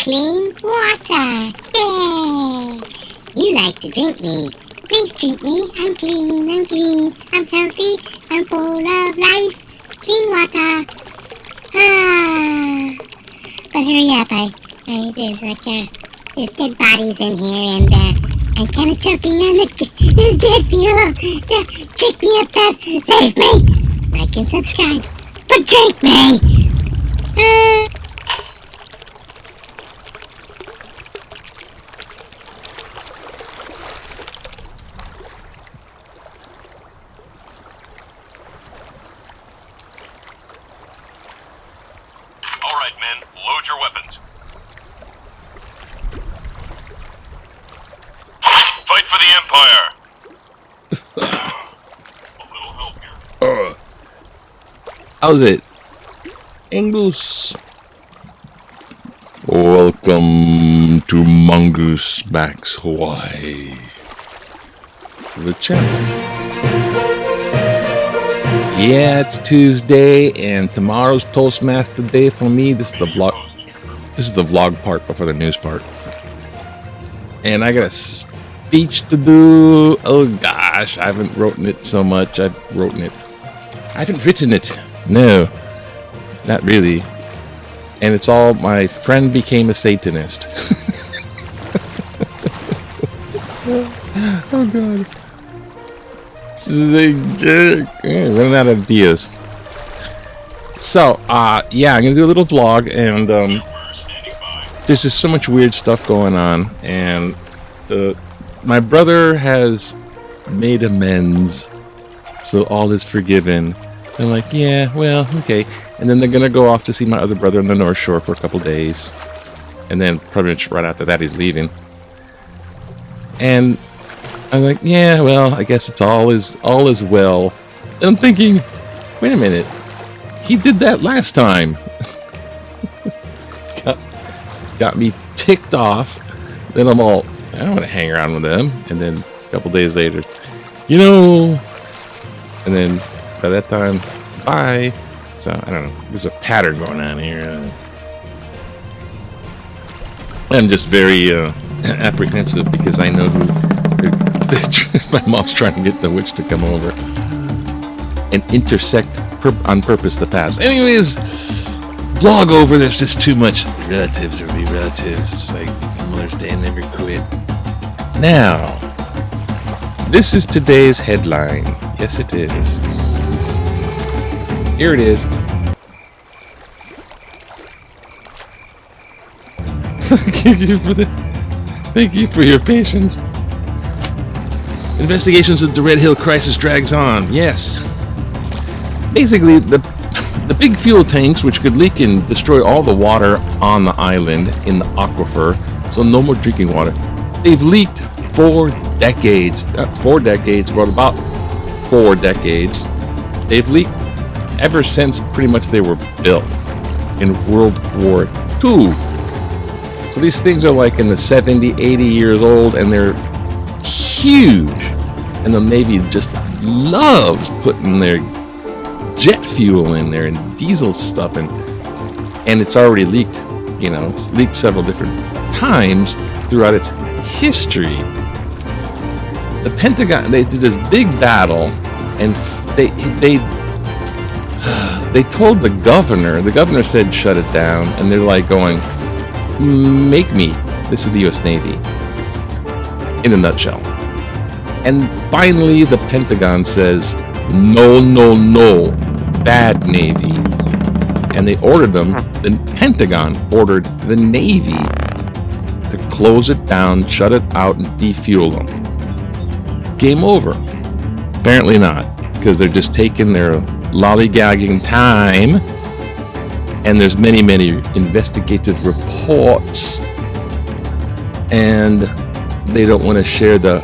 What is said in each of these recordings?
clean water. Yay! You like to drink me. Please drink me. I'm clean, I'm clean. I'm healthy, I'm full of life. Clean water. Ah. But hurry up, there's dead bodies in here, and I'm kind of choking on this jet fuel. Drink me up fast. Save me. Like and subscribe. But drink me. All right, men, load your weapons. Fight for the Empire! A little help here. How's it? English. Welcome to Mongoose Max Hawaii. The channel. Yeah, it's Tuesday, and tomorrow's Toastmaster Day for me. This is the vlog. This is the vlog part before the news part. And I got a speech to do. Oh gosh, I haven't written it so much. I haven't written it. No, not really. And it's all my friend became a Satanist. Oh god. Running out of ideas. So, yeah, I'm gonna do a little vlog, and there's just so much weird stuff going on, and my brother has made amends, so all is forgiven. I'm like, yeah, well, okay. And then they're gonna go off to see my other brother on the North Shore for a couple days, and then probably right after that he's leaving. And I'm like, yeah, well, I guess it's all is well. And I'm thinking, wait a minute, he did that last time. got me ticked off. Then I'm all, I don't want to hang around with them. And then a couple days later, and then by that time, bye. So I don't know, there's a pattern going on here. I'm just very apprehensive because I know who. My mom's trying to get the witch to come over and intersect on purpose the past. Anyways, vlog over. There's just too much relatives. It's like Mother's Day never quit. Now, this is today's headline. Yes, it is. Here it is. Thank you for your patience. Investigations of the Red Hill crisis drags on. Yes. Basically, the big fuel tanks, which could leak and destroy all the water on the island in the aquifer, so no more drinking water, they've leaked 4 decades. Not 4 decades, but about 4 decades. They've leaked ever since pretty much they were built in World War II. So these things are like in the 70, 80 years old, and they're huge. And the Navy just loves putting their jet fuel in there and diesel stuff, and it's already leaked. It's leaked several different times throughout its history. The Pentagon, they did this big battle, and they told the governor. The governor said shut it down, and they're like going, make me. This is the U.S. Navy in a nutshell. And finally, the Pentagon says, no, bad Navy. And they ordered them, the Pentagon ordered the Navy to close it down, shut it out, and defuel them. Game over. Apparently not, because they're just taking their lollygagging time, and there's many investigative reports, and they don't want to share the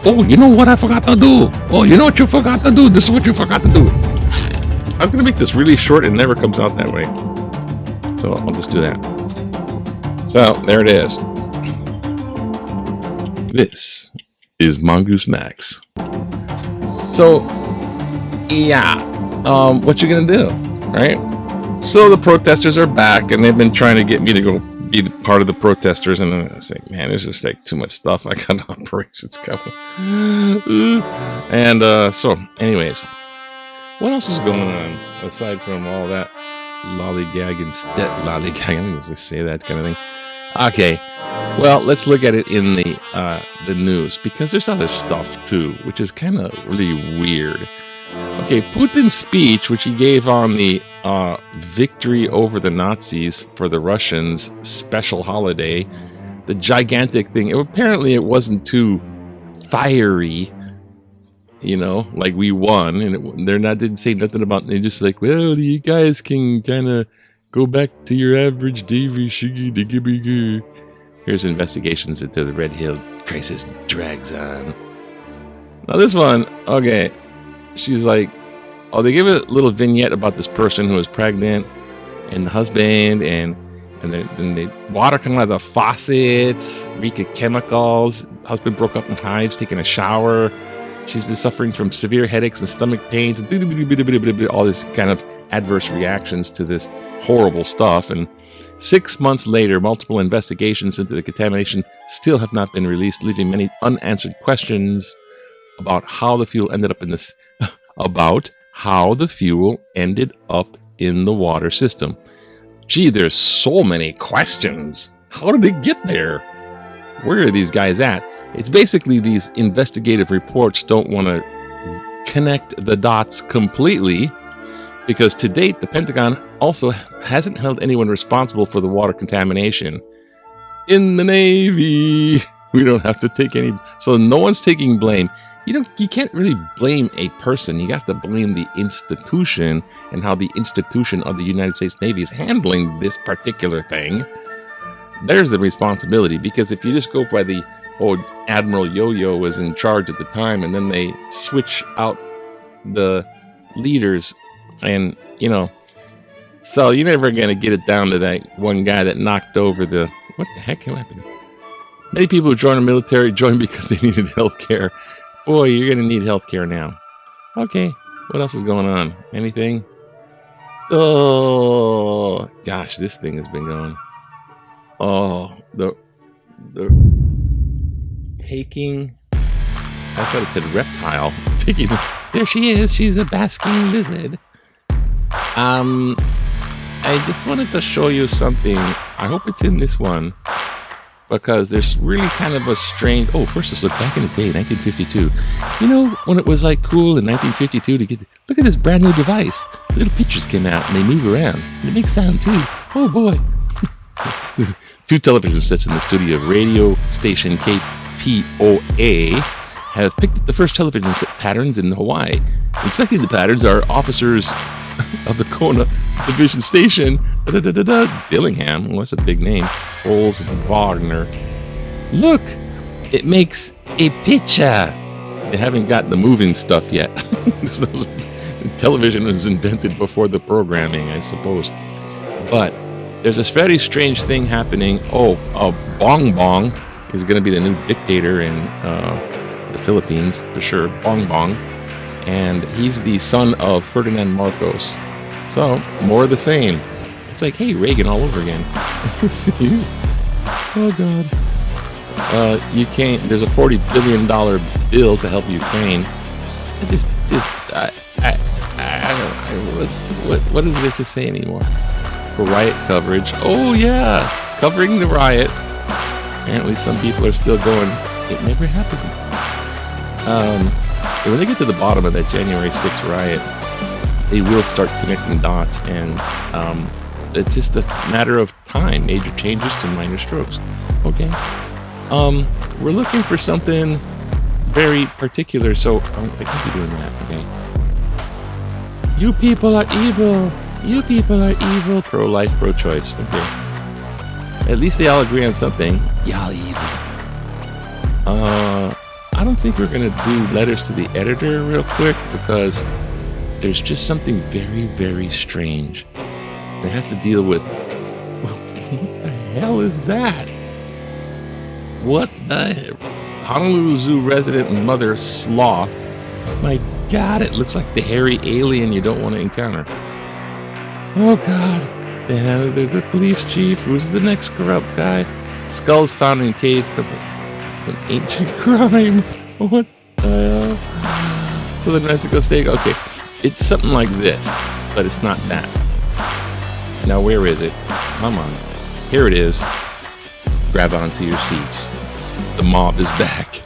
oh, you know what I forgot to do? Oh, you know what you forgot to do? This is what you forgot to do. I'm going to make this really short. It never comes out that way. So I'll just do that. So there it is. This is Mongoose Max. So, yeah. What you going to do? Right? So the protesters are back, and they've been trying to get me to go be part of the protesters, and I was like, man, there's just like too much stuff. I got operations coming. And so, anyways, what else is going on aside from all that lollygagging? Lollygag, I'm gonna say that kind of thing. Okay, well, let's look at it in the news, because there's other stuff too, which is kind of really weird. Okay, Putin's speech, which he gave on the victory over the Nazis for the Russians special holiday, the gigantic thing. Apparently, it wasn't too fiery, like we won, and didn't say nothing about. They just like, well, you guys can kind of go back to your average Davy Shiggy Diggy Biggy. Here's investigations into the Red Hill crisis drags on. Now this one, okay. She's like, they give a little vignette about this person who was pregnant and the husband, and the water coming out of the faucets, reek of chemicals. Husband broke up in hives, taking a shower. She's been suffering from severe headaches and stomach pains, and all this kind of adverse reactions to this horrible stuff. And 6 months later, multiple investigations into the contamination still have not been released, leaving many unanswered questions about how the fuel ended up in this. About how the fuel ended up in the water system. Gee, there's so many questions. How did it get there? Where are these guys at? It's basically these investigative reports don't want to connect the dots completely, because to date, the Pentagon also hasn't held anyone responsible for the water contamination. In the Navy, we don't have to take any, so no one's taking blame. You can't really blame a person. You have to blame the institution and how the institution of the United States Navy is handling this particular thing. There's the responsibility, because if you just go by the Admiral Yo-Yo was in charge at the time, and then they switch out the leaders, and so you're never going to get it down to that one guy that knocked over the, what the heck happened? Many people who joined the military joined because they needed health care. Boy, you're going to need healthcare now. Okay, what else is going on? Anything? Oh, gosh, this thing has been going. Oh, the taking, I thought it said reptile. Taking, there she is. She's a basking lizard. I just wanted to show you something. I hope it's in this one, because there's really kind of a strange... Oh, first let's look back in the day, 1952. When it was like cool in 1952 to get... Look at this brand new device. Little pictures came out and they move around. And it makes sound too. Oh boy. 2 television sets in the studio of radio station KPOA have picked up the first television set patterns in Hawaii. Inspecting the patterns are officers of the Kona Division Station, Dillingham. Well, that's a big name. Bowles Wagner. Look, it makes a picture. They haven't got the moving stuff yet. Television was invented before the programming, I suppose. But there's this very strange thing happening. Bong Bong is going to be the new dictator in the Philippines, for sure. Bong Bong. And he's the son of Ferdinand Marcos. So, more of the same. It's like, hey, Reagan all over again. See? Oh, God. You can't... There's a $40 billion bill to help Ukraine. What is there to say anymore? For riot coverage. Oh, yes! Covering the riot. Apparently some people are still going, it never happened. When they get to the bottom of that January 6th riot, they will start connecting dots, and it's just a matter of time. Major changes to minor strokes. Okay. We're looking for something very particular, so I can't be doing that, okay? You people are evil. You people are evil. Pro-life, pro-choice. Okay. At least they all agree on something. Y'all evil. I don't think we're going to do letters to the editor real quick, because there's just something very, very strange that has to deal with... What the hell is that? What the... Honolulu Zoo resident mother sloth. My God, it looks like the hairy alien you don't want to encounter. Oh, God. The police chief. Who's the next corrupt guy? Skulls found in cave of an ancient crime. What the hell? Southern Mexico State. Okay, it's something like this, but it's not that. Now where is it? Come on. Here it is. Grab onto your seats. The mob is back.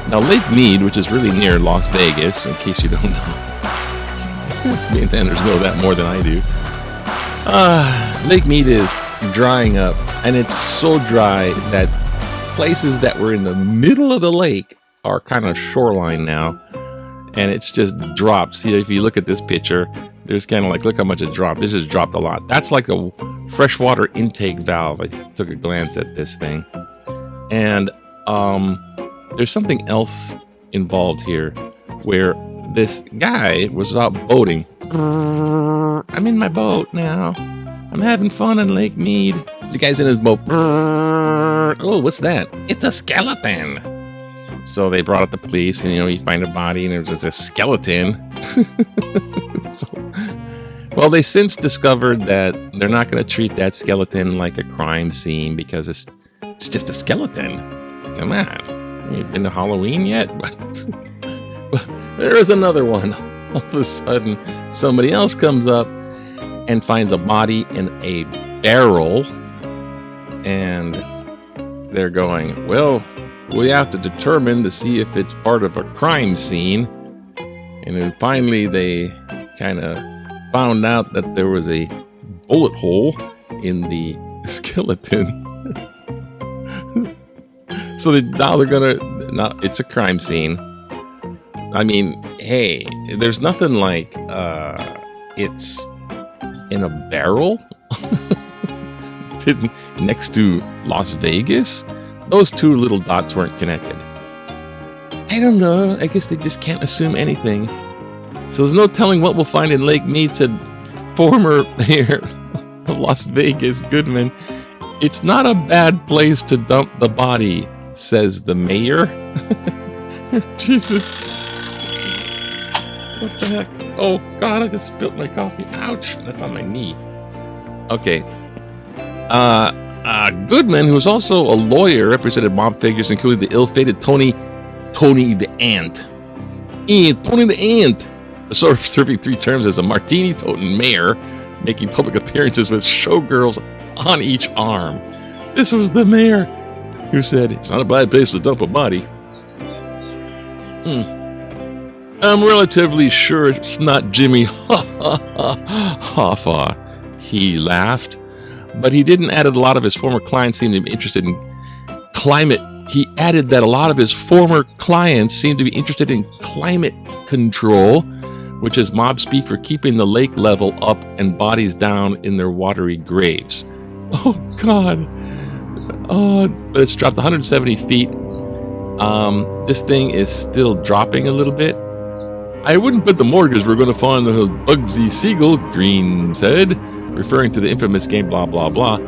Now Lake Mead, which is really near Las Vegas, in case you don't know. Me and Anders know that more than I do. Lake Mead is drying up, and it's so dry that places that were in the middle of the lake are kind of shoreline now, and it's just dropped. See, if you look at this picture, there's kind of like, look how much it dropped. This just dropped a lot. That's like a freshwater intake valve. I took a glance at this thing, and there's something else involved here, where this guy was out boating. I'm in my boat now. I'm having fun in Lake Mead. The guy's in his boat. Oh, what's that? It's a skeleton. So they brought up the police, and you find a body, and there's just a skeleton. Well, they since discovered that they're not going to treat that skeleton like a crime scene because it's just a skeleton. Come on, you've been to Halloween yet? But there is another one. All of a sudden, somebody else comes up and finds a body in a barrel, and they're going, well, we have to determine to see if it's part of a crime scene. And then finally they kind of found out that there was a bullet hole in the skeleton. So now it's a crime scene. I mean, hey, there's nothing like it's in a barrel next to Las Vegas. Those two little dots weren't connected. I don't know. I guess they just can't assume anything. So there's no telling what we'll find in Lake Mead, said former mayor of Las Vegas, Goodman. It's not a bad place to dump the body, says the mayor. Jesus. What the heck? Oh, God, I just spilled my coffee. Ouch. That's on my knee. Okay. Goodman, who was also a lawyer, represented mob figures, including the ill-fated Tony the Ant. Tony the Ant. Sort of serving 3 terms as a martini-toting mayor, making public appearances with showgirls on each arm. This was the mayor who said, it's not a bad place to dump a body. I'm relatively sure it's not Jimmy Hoffa. He laughed, but he didn't add a lot of his former clients seemed to be interested in climate. He added that a lot of his former clients seemed to be interested in climate control, which is mob speak for keeping the lake level up and bodies down in their watery graves. Oh, God. Oh, but it's dropped 170 feet. This thing is still dropping a little bit. I wouldn't bet the mortgage we're going to find the Bugsy Siegel, Green said, referring to the infamous game blah blah blah,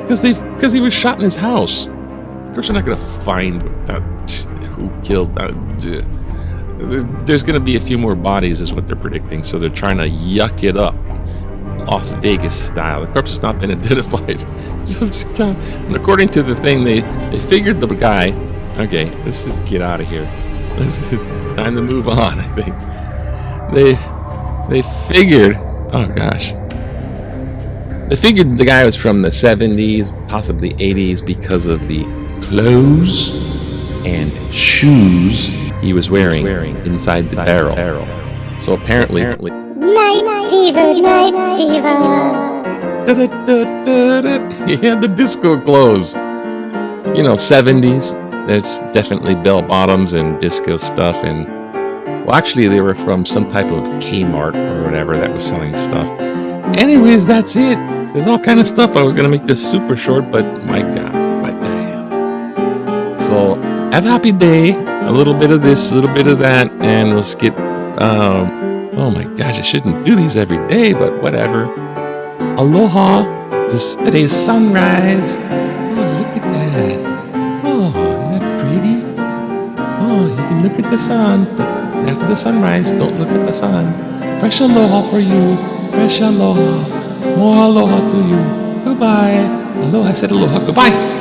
because he was shot in his house. Of course, they're not going to find who killed that. There's going to be a few more bodies, is what they're predicting. So they're trying to yuck it up, Las Vegas style. The corpse has not been identified. And according to the thing, they figured the guy. Okay, let's just get out of here. It's time to move on, I think. They figured, oh gosh. They figured the guy was from the 70s, possibly 80s, because of the clothes and shoes he was wearing inside the barrel. So apparently... Night fever, night fever. He had the disco clothes. 70s. There's definitely bell bottoms and disco stuff, and well, actually they were from some type of Kmart or whatever that was selling stuff. Anyways, that's it. There's all kind of stuff. I was gonna make this super short, but my God, what the hell? So have a happy day. A little bit of this, a little bit of that, and we'll skip. Oh my gosh, I shouldn't do these every day, but whatever. Aloha. Today's sunrise. Oh, look at that. You can look at the sun, but after the sunrise, don't look at the sun. Fresh aloha for you. Fresh aloha. More aloha to you. Goodbye. Aloha, I said aloha. Goodbye.